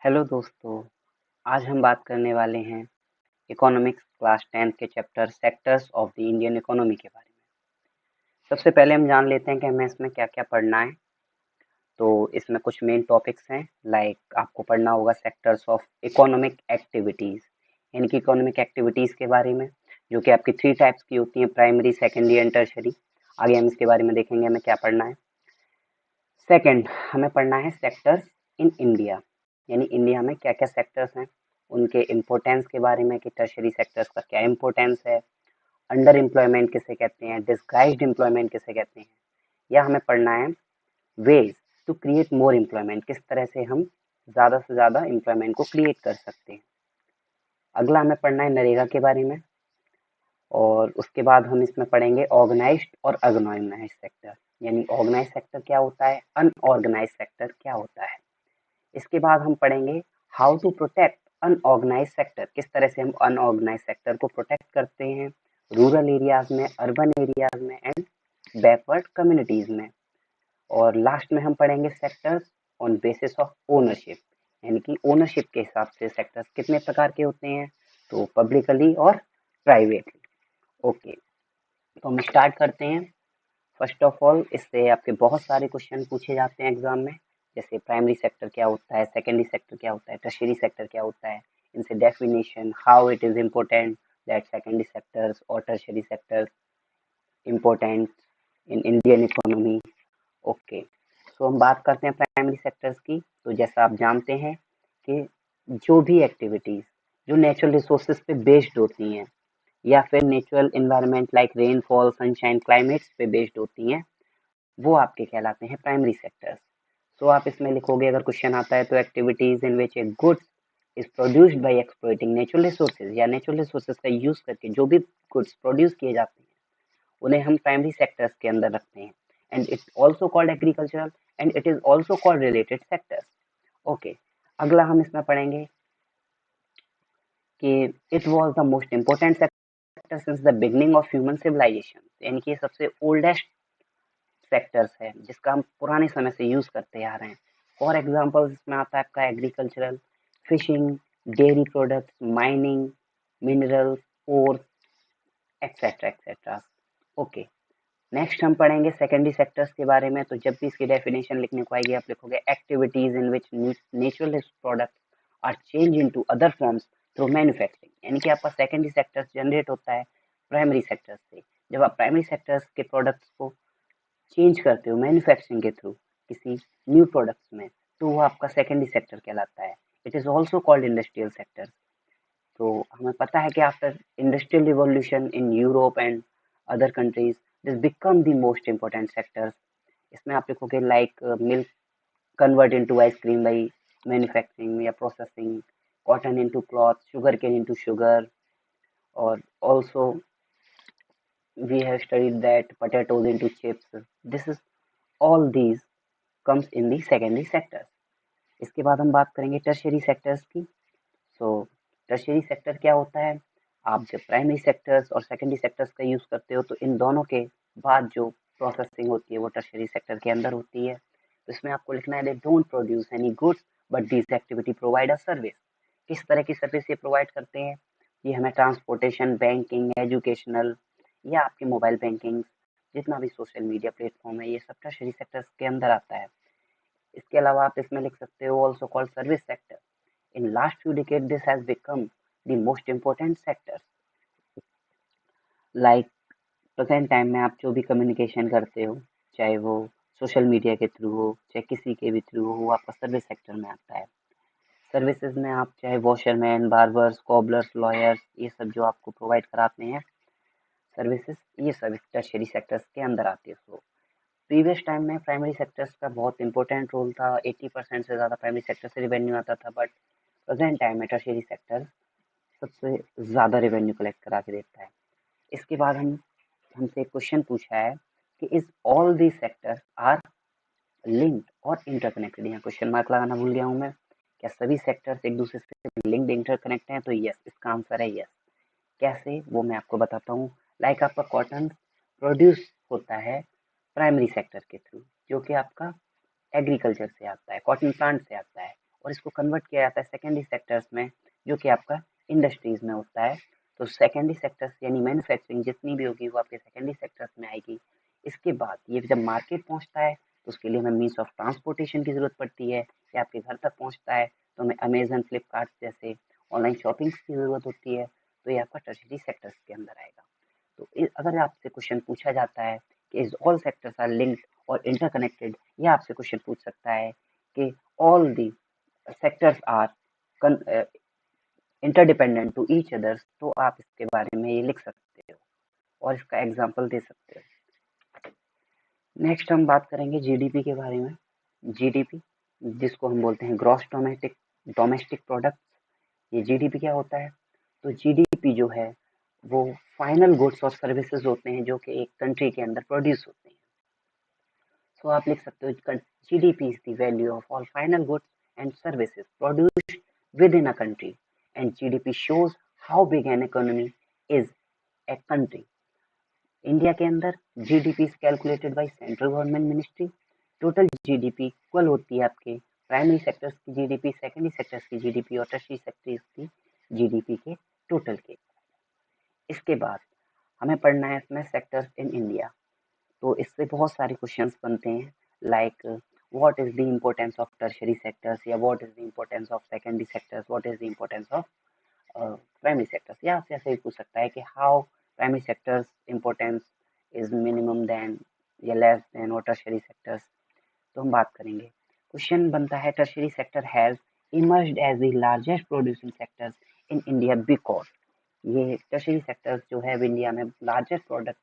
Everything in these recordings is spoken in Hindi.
हेलो दोस्तों, आज हम बात करने वाले हैं इकोनॉमिक्स क्लास 10 के chapter sectors of the Indian economy के बारे में। सबसे पहले हम जान लेते हैं कि हमें इसमें क्या-क्या पढ़ना है। तो इसमें कुछ मेन टॉपिक्स हैं, लाइक आपको पढ़ना होगा सेक्टर्स ऑफ इकोनॉमिक एक्टिविटीज़, यानी कि इकोनॉमिक एक्टिविटीज़ के बारे में, जो कि आपकी 3 टाइप्स की होती हैं, प्राइमरी, सेकेंडरी एंड टर्शियरी। आगे हम इसके बारे में देखेंगे हमें क्या पढ़ना है। सेकंड, हमें पढ़ना है सेक्टर्स इन इंडिया, यानी इंडिया में क्या-क्या सेक्टर्स हैं, उनके इम्पोर्टेंस के बारे में कि टर्शियरी सेक्टर्स का क्या इम्पोर्टेंस है, अंडर एम्प्लॉयमेंट किसे कहते हैं, डिस्गाइज्ड एम्प्लॉयमेंट किसे कहते हैं, या हमें पढ़ना है ways to create more employment, किस तरह से हम ज़्यादा से ज़्यादा एम्प्लॉयमेंट को क्रिएट कर सकते हैं। अगला हमें पढ़ना है नरेगा के बारे में, और उसके बाद हम इसमें पढ़ेंगे ऑर्गेनाइज्ड और अनऑर्गेनाइज्ड सेक्टर, यानी ऑर्गेनाइज्ड सेक्टर क्या होता है, अनऑर्गेनाइज्ड सेक्टर क्या होता है। इसके बाद हम पढ़ेंगे how to protect unorganise sector, किस तरह से हम अनऑर्गेनाइज सेक्टर को प्रोटेक्ट करते हैं रूरल एरियाज में, अर्बन एरियाज में एंड बैकवर्ड कम्युनिटीज में। और लास्ट में हम पढ़ेंगे sectors on basis of ownership, यानी कि ओनरशिप के हिसाब से सेक्टर्स कितने प्रकार के होते हैं, तो पब्लिकली और प्राइवेटली। ओके, तो हम स्टार्ट करते हैं। फर्स्ट ऑफ ऑल, इससे आपके बहुत सारे क्वेश्चन पूछे जाते हैं एग्जाम में, जैसे प्राइमरी सेक्टर क्या होता है, सेकेंडरी सेक्टर क्या होता है, टर्शियरी सेक्टर क्या होता है, इनसे definition, how it is important that secondary sectors और tertiary sectors important in Indian economy. Okay, so हम बात करते हैं प्राइमरी सेक्टर्स की। तो जैसा आप जानते हैं कि जो भी एक्टिविटीज़ जो नेचुरल रिसोर्सेज पे बेस्ड होती हैं, या फिर natural environment like rainfall, sunshine, climates पे बेस्ड होती हैं, वो आपके कहलाते हैं प्राइमरी सेक्टर्स। सो आप इसमें लिखोगे, अगर क्वेश्चन आता है तो activities in which A goods is produced by exploiting natural resources, या नेचुरल रिसोर्सेज का यूज करके जो भी गुड्स प्रोड्यूस किए जाते हैं उन्हें हम प्राइमरी सेक्टर्स के अंदर रखते हैं। And it's also called agricultural and it is also called related sectors. Okay, अगला हम इसमें पढ़ेंगे कि it was the most important sector since the beginning of human civilisation, यानी कि ये सबसे ओल्डेस्ट सेक्टर्स है जिसका हम पुराने समय से यूज करते आ रहे हैं। फॉर एग्जाम्पल इसमें आता है आपका agricultural, fishing, dairy products, mining, minerals, ores, etcetera etcetera. Okay, next हम पढ़ेंगे सेकेंडरी सेक्टर्स के बारे में। तो जब भी इसकी डेफिनेशन लिखने को आएगी, आप लिखोगे activities in which natural products are change into other forms through manufacturing, यानी कि आपका सेकेंडरी सेक्टर्स जनरेट होता है प्राइमरी सेक्टर्स से। जब आप प्राइमरी सेक्टर्स के प्रोडक्ट्स को चेंज करते हो मैन्युफैक्चरिंग के थ्रू किसी न्यू प्रोडक्ट्स में, तो वो आपका सेकेंडरी सेक्टर कहलाता है। It is also called industrial sector. तो हमें पता है कि after industrial revolution in Europe and other countries this become the most important sectors. इसमें आप लिखोगे like milk convert into ice cream by manufacturing या processing, cotton into cloth, sugarcane into sugar, और also we have studied that potatoes into chips. This is all these comes in the secondary sector. इसके बाद हम बात करेंगे टर्शियरी सेक्टर्स की। सो टर्शियरी सेक्टर क्या होता है, आप जब प्राइमरी सेक्टर्स और सेकेंडरी सेक्टर्स का यूज़ करते हो तो इन दोनों के बाद जो प्रोसेसिंग होती है वो टर्शियरी सेक्टर के अंदर होती है। तो इसमें आपको लिखना है they don't produce any goods but this activity provide a service. किस तरह की सर्विस ये प्रोवाइड करते हैं, ये हमें ट्रांसपोर्टेशन, बैंकिंग, एजुकेशनल, या आपके मोबाइल बैंकिंग, जितना भी सोशल मीडिया प्लेटफॉर्म है, ये सब टर्शियरी सेक्टर्स के अंदर आता है। इसके अलावा आप इसमें लिख सकते हो also called service sector. In last few decade this has become the most important sector. Like present time में आप जो भी कम्युनिकेशन करते हो, चाहे वो सोशल मीडिया के थ्रू हो, चाहे किसी के भी थ्रू हो, वो आपका सर्विस सेक्टर में आता है। सर्विसेज में आप चाहे वॉशरमैन, बार्बर्स, कॉबलर्स, लॉयर्स, ये सब जो आपको प्रोवाइड कराते हैं सर्विसेज, ये सर्विस टर्शियरी सेक्टर्स के अंदर आती है। सो प्रीवियस टाइम में प्राइमरी सेक्टर्स का बहुत इंपॉर्टेंट रोल था, 80% से ज़्यादा प्राइमरी सेक्टर से रिवेन्यू आता था, बट प्रेजेंट टाइम में टर्शियरी सेक्टर सबसे ज़्यादा रिवेन्यू कलेक्ट करा के देता है। इसके बाद हमसे एक क्वेश्चन पूछा है कि is all the sectors are linked और इंटरकनेक्टेड, यहाँ क्वेश्चन मार्क लगाना भूल गया हूँ मैं, क्या सभी सेक्टर्स एक दूसरे से लिंक्ड इंटरकनेक्ट हैं, तो यस, इसका आंसर है यस। कैसे, वो मैं आपको बताता हूँ। लाइक आपका कॉटन प्रोड्यूस होता है प्राइमरी सेक्टर के थ्रू, जो कि आपका एग्रीकल्चर से आता है, कॉटन प्लांट से आता है, और इसको कन्वर्ट किया जाता है सेकेंडरी सेक्टर्स में, जो कि आपका इंडस्ट्रीज में होता है। तो सेकेंडरी सेक्टर्स यानी मैन्युफैक्चरिंग जितनी भी होगी वो आपके सेकेंडरी सेक्टर्स में आएगी। इसके बाद ये जब मार्केट पहुंचता है तो उसके लिए हमें मीन्स ऑफ ट्रांसपोर्टेशन की ज़रूरत पड़ती है, कि आपके घर तक पहुंचता है तो हमें अमेजन, फ्लिपकार्ट जैसे ऑनलाइन शॉपिंग की ज़रूरत होती है, तो ये आपका टर्शरी सेक्टर्स के अंदर आएगा। तो अगर आपसे क्वेश्चन पूछा जाता है कि is all sectors are linked और इंटरकनेक्टेड, या आपसे क्वेश्चन पूछ सकता है कि all the sectors are interdependent to each others, तो आप इसके बारे में ये लिख सकते हो और इसका एग्जाम्पल दे सकते हो। नेक्स्ट हम बात करेंगे जीडीपी के बारे में। जीडीपी जिसको हम बोलते हैं ग्रॉस डोमेस्टिक प्रोडक्ट, ये जीडीपी क्या होता है? तो जीडीपी जो है वो फाइनल गुड्स और सर्विसेज होते हैं जो कि एक कंट्री के अंदर प्रोड्यूस होते हैं। सो आप लिख सकते हो GDP is the value of all final goods and services produced with in a country, and GDP shows how big an economy is a country. India के अंदर GDP is calculated by central government ministry. Total GDP equal होती है आपके प्राइमरी सेक्टर्स की जीडीपी, सेकेंडरी सेक्टर्स की जीडीपी और टर्शरी सेक्टर्स की जीडीपी के टोटल के। इसके बाद हमें पढ़ना है इसमें सेक्टर्स इन इंडिया। तो इससे बहुत सारे क्वेश्चंस बनते हैं, like what is the importance of tertiary sectors, या what is the importance of secondary sectors, what is the importance of primary sectors, या आपसे ऐसे भी पूछ सकता है कि how primary sectors importance is minimum than या लेस देन और टर्शरी सेक्टर्स। तो हम बात करेंगे। क्वेश्चन बनता है tertiary sector has emerged as the largest producing sectors in India because, ये टर्शरी सेक्टर्स जो है इंडिया में लार्जेस्ट प्रोडक्ट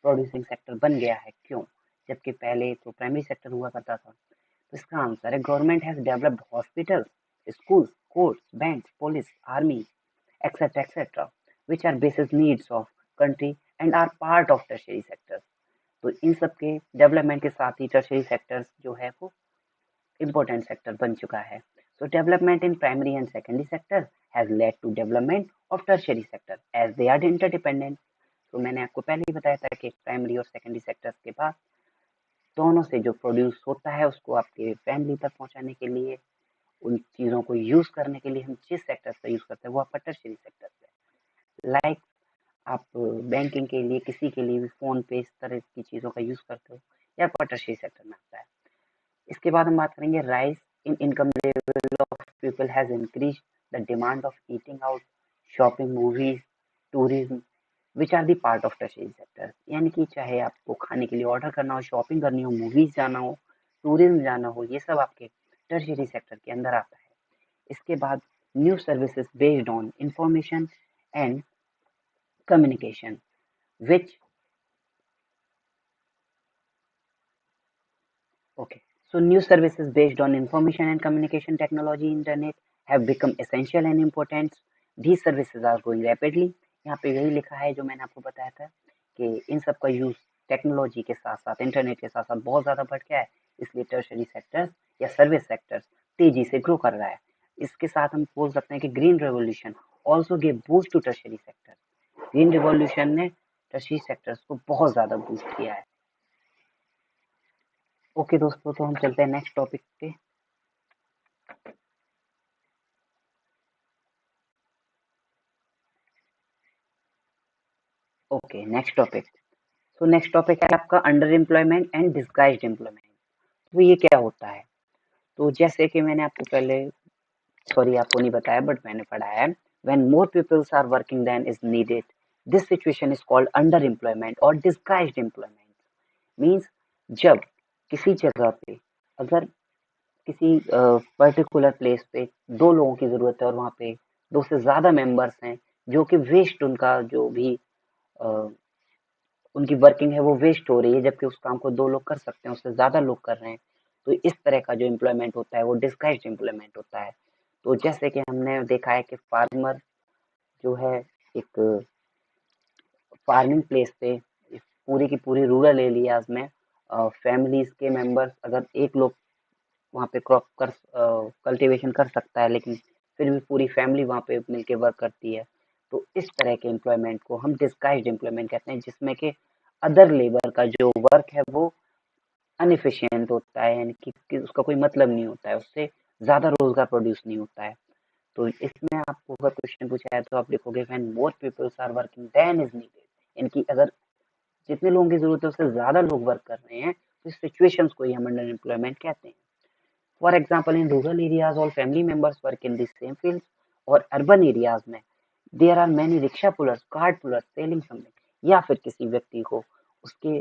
प्रोड्यूसिंग सेक्टर बन गया है, क्यों? जबकि पहले तो प्राइमरी सेक्टर हुआ करता था। तो इसका आंसर है government has developed hospitals, schools, courts, banks, police, army, etc., which are basic needs of country and are part of tertiary sectors। तो इन सब के डेवलपमेंट के साथ ही टर्शरी सेक्टर्स जो है वो इम्पोर्टेंट सेक्टर बन चुका है। So development in primary and secondary sector has led to development of tertiary sector as they are interdependent. तो मैंने आपको पहले ही बताया था कि प्राइमरी और सेकेंडरी सेक्टर्स के पास दोनों से जो प्रोड्यूस होता है उसको आपके फैमिली तक पहुंचाने के लिए, उन चीज़ों को यूज़ करने के लिए हम जिस सेक्टर का यूज़ करते हैं वो आपका टर्शरी सेक्टर है। लाइक आप बैंकिंग के लिए किसी के लिए भी फ़ोन पे इस तरह की चीज़ों का यूज़ करते हो, या आपका टर्शरी सेक्टर में आता है। इसके बाद हम बात करेंगे rise in income level of people has increase the demand of eating out, shopping, movies, tourism, which are the part of tertiary sector. यानी कि चाहे आपको खाने के लिए ऑर्डर करना हो, शॉपिंग करनी हो, मूवीज जाना हो, टूरिज्म जाना हो, ये सब आपके टर्शरी सेक्टर के अंदर आता है। इसके बाद new services based on information and communication which okay, so new services based on information and communication technology, internet have become essential and important। These services are growing rapidly। यहाँ पे यही लिखा है जो मैंने आपको बताया था कि इन सब का यूज टेक्नोलॉजी के साथ साथ, इंटरनेट के साथ साथ बहुत ज्यादा बढ़ गया है, इसलिए टर्शरी सेक्टर्स या सर्विस सेक्टर्स तेजी से ग्रो कर रहा है। इसके साथ हम बोल सकते हैं कि green revolution also give boost to tertiary sector. Green revolution ने टर्शरी सेक्टर्स को बहुत ज्यादा बूस्ट किया है। ओके दोस्तों, तो हम चलते हैं नेक्स्ट टॉपिक पे। Okay, next topic. तो नेक्स्ट टॉपिक है आपका under employment and disguised employment. तो ये क्या होता है? तो जैसे कि मैंने आपको पहले, सॉरी आपको नहीं बताया बट मैंने पढ़ा है, when more peoples are working then is needed, this situation is called under employment और डिस्गाइज्ड एम्प्लॉयमेंट। मीन्स जब किसी जगह पे अगर किसी पर्टिकुलर प्लेस पे दो लोगों की जरूरत है और वहाँ पे दो से ज्यादा मेंबर्स हैं, जो कि वेस्ट उनका जो भी उनकी वर्किंग है वो वेस्ट हो रही है, जबकि उस काम को दो लोग कर सकते हैं, उससे ज्यादा लोग कर रहे हैं। तो इस तरह का जो एम्प्लॉयमेंट होता है वो डिस्गाइज्ड एम्प्लॉयमेंट होता है। तो जैसे कि हमने देखा है कि फार्मर जो है एक फार्मिंग प्लेस पे पूरी की पूरी रूरल एरियाज में फैमिलीज के मेंबर्स, अगर एक लोग वहाँ पे क्रॉप कर कल्टीवेशन कर सकता है, लेकिन फिर भी पूरी फैमिली वहाँ पे मिलके वर्क करती है। तो इस तरह के एम्प्लॉयमेंट को हम डिस्गाइज्ड एम्प्लॉयमेंट कहते हैं, जिसमें कि अदर लेबर का जो वर्क है वो अनएफिशिएंट होता है, यानी कि उसका कोई मतलब नहीं होता है, उससे ज़्यादा रोजगार प्रोड्यूस नहीं होता है। तो इसमें आपको अगर क्वेश्चन पूछा है तो आप लिखोगे when more peoples are working then is needed, यानी कि अगर जितने लोगों की जरूरत है उससे ज्यादा लोग वर्क कर रहे हैं तो इस सिचुएशंस को ही हम अंडर एम्प्लॉयमेंट कहते हैं। For example in rural areas all family members work in the same field, और अर्बन एरियाज में there are many rickshaw pullers, cart pullers selling something, या फिर किसी व्यक्ति को उसके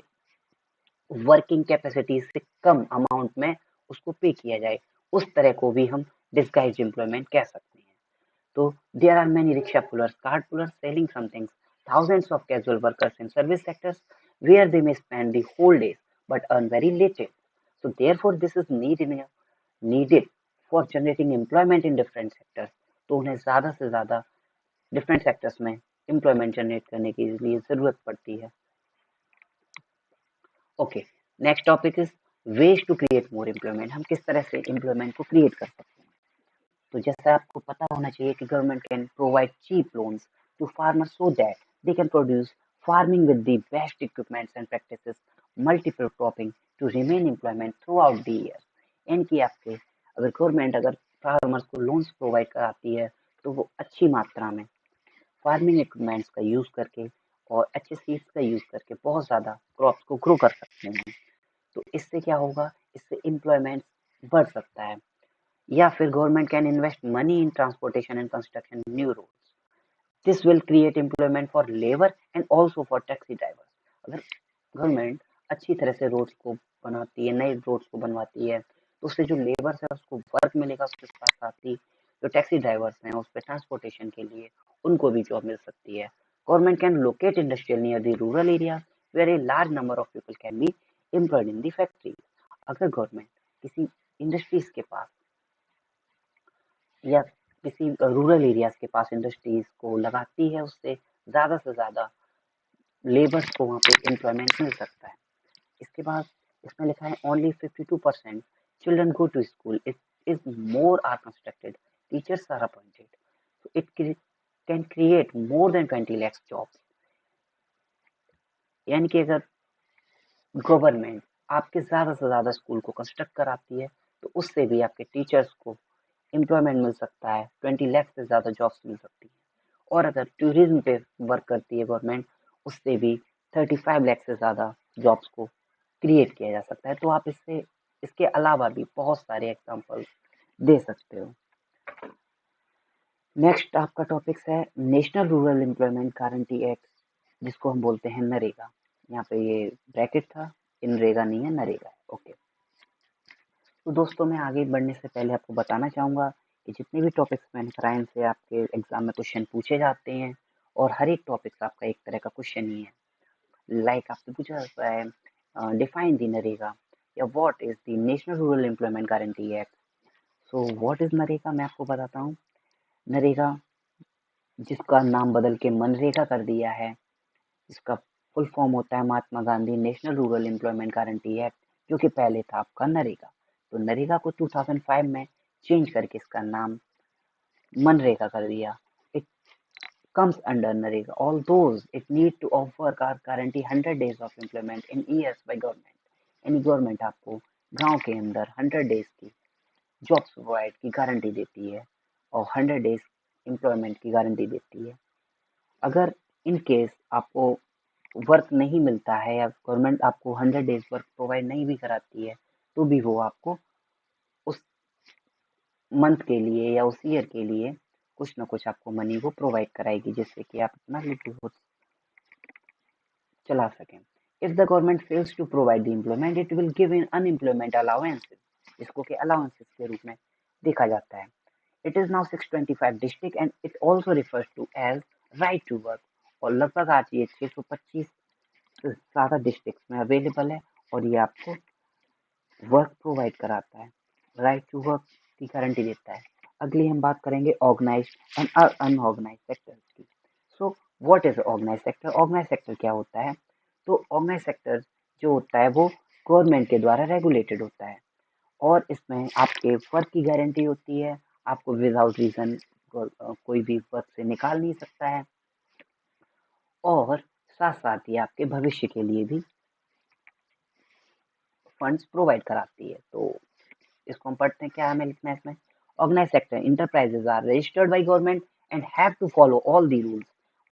वर्किंग कैपेसिटी से कम अमाउंट में उसको पे किया जाए, उस तरह को भी हम डिस्गाइज्ड एम्प्लॉयमेंट कह सकते हैं। So there are many rickshaw pullers, cart pullers selling some things, thousands of casual workers in service sectors where they may spend the whole days but earn very little. So therefore this is needed for generating employment in different sectors. तो उन्हें ज़्यादा से ज़्यादा डिफरेंट सेक्टर्स में एम्प्लॉयमेंट जनरेट करने के लिए ज़रूरत पड़ती है। Okay, next topic is ways to create more employment. हम किस तरह से एम्प्लॉयमेंट को क्रिएट कर सकते हैं। तो जैसा आपको पता होना चाहिए कि government can provide cheap loans to farmers so that they can produce farming with the best equipments and practices, multiple cropping to remain employment throughout the year. इनकी आपके अगर गवर्नमेंट अगर फार्मर्स को लोन्स प्रोवाइड कराती है तो वो अच्छी मात्रा में फार्मिंग इक्विपमेंट्स का यूज़ करके और अच्छे सीड्स का यूज़ करके बहुत ज़्यादा क्रॉप्स को ग्रो कर सकते हैं। तो इससे क्या होगा, इससे एम्प्लॉयमेंट बढ़ सकता है। या फिर government can invest money in transportation and construction new roads, this will create employment for labour and also for taxi drivers. अगर गवर्नमेंट अच्छी तरह से रोड्स को बनाती है, नए रोड्स को बनवाती है, तो उससे जो लेबर्स है उसको वर्क मिलेगा, उसके साथ साथ ही जो टैक्सी ड्राइवर्स हैं उस पर ट्रांसपोर्टेशन के लिए उनको भी जॉब मिल सकती है। Government can locate industrial near the rural area where a large number of people can be employed in the factory. अगर गवर्नमेंट किसी इंडस्ट्रीज के पास या किसी रूरल एरियाज के पास इंडस्ट्रीज को लगाती है, उससे ज़्यादा से ज़्यादा लेबर्स को वहाँ पे एम्प्लॉयमेंट मिल सकता है। इसके बाद इसमें लिखा है only 52% children go to school, it is more are constructed, teachers are appointed, so it can create more than 20 lakhs jobs। यानी कि अगर गवर्नमेंट आपके ज़्यादा से ज़्यादा स्कूल को कंस्ट्रक्ट कराती है तो उससे भी आपके टीचर्स को एम्प्लॉयमेंट मिल सकता है, 20 लाख से ज़्यादा जॉब्स मिल सकती है। और अगर टूरिज्म पे वर्क करती है गवर्नमेंट, उससे भी 35 लाख से ज़्यादा जॉब्स को क्रिएट किया जा सकता है। तो आप इससे इसके अलावा भी बहुत सारे एग्जांपल दे सकते हो। नेक्स्ट आपका टॉपिक्स है national rural employment guarantee act, जिसको हम बोलते हैं नरेगा। यहाँ पे ये ब्रैकेट था, इनरेगा नहीं है, नरेगा है। ओके, तो दोस्तों मैं आगे बढ़ने से पहले आपको बताना चाहूँगा कि जितने भी टॉपिक्स मैंने कराए इनसे आपके एग्जाम में क्वेश्चन पूछे जाते हैं, और हर एक टॉपिक्स आपका एक तरह का क्वेश्चन ही है। लाइक आपसे पूछा जाता है डिफाइन द नरेगा या what is the national rural employment guarantee act. So what is NREGA मैं आपको बताता हूँ। नरेगा, जिसका नाम बदल के मनरेगा कर दिया है, इसका फुल फॉर्म होता है Mahatma Gandhi national rural employment guarantee act, जो कि पहले था आपका नरेगा। तो नरेगा को 2005 में चेंज करके इसका नाम मनरेगा कर दिया। It comes under NREGA all those it need to offer guarantee 100 days of employment in years by government. यानी गवर्नमेंट आपको गांव के अंदर 100 डेज की जॉब्स प्रोवाइड की गारंटी देती है और 100 डेज एम्प्लॉयमेंट की गारंटी देती है। अगर इन केस आपको वर्क नहीं मिलता है या गवर्नमेंट आपको 100 डेज वर्क प्रोवाइड नहीं भी कराती है, तो भी वो आपको उस मंथ के लिए या उस ईयर के लिए कुछ ना कुछ आपको मनी वो प्रोवाइड कराएगी, जिससे कि आप अपना लिवलीहुड चला सकें। If the government fails to provide the employment it will give in unemployment allowances, जिसको कि अलाउंसेस के रूप में देखा जाता है। It is now 625 district and it also refers to as right to work, और लगभग आज ये 625 से ज़्यादा डिस्ट्रिक्ट में अवेलेबल है, और ये आपको वर्क प्रोवाइड कराता है, राइट टू वर्क की गारंटी देता है। अगली हम बात करेंगे ऑर्गेनाइज्ड एंड अनऑर्गेनाइज्ड सेक्टर्स की। So what is organised sector? Organised sector क्या होता है? तो ऑर्गेनाइज्ड सेक्टर जो होता है वो गवर्नमेंट के द्वारा रेगुलेटेड होता है, और इसमें आपके वर्क की गारंटी होती है। आपको विदाउट रीजन कोई भी वर्क से निकाल नहीं सकता है, और साथ साथ ही आपके भविष्य के लिए भी फंड्स प्रोवाइड कराती है। तो इसको हम पढ़ते हैं, क्या हमें लिखना है इसमें? Organized sector enterprises are registered by government and have to follow all the rules.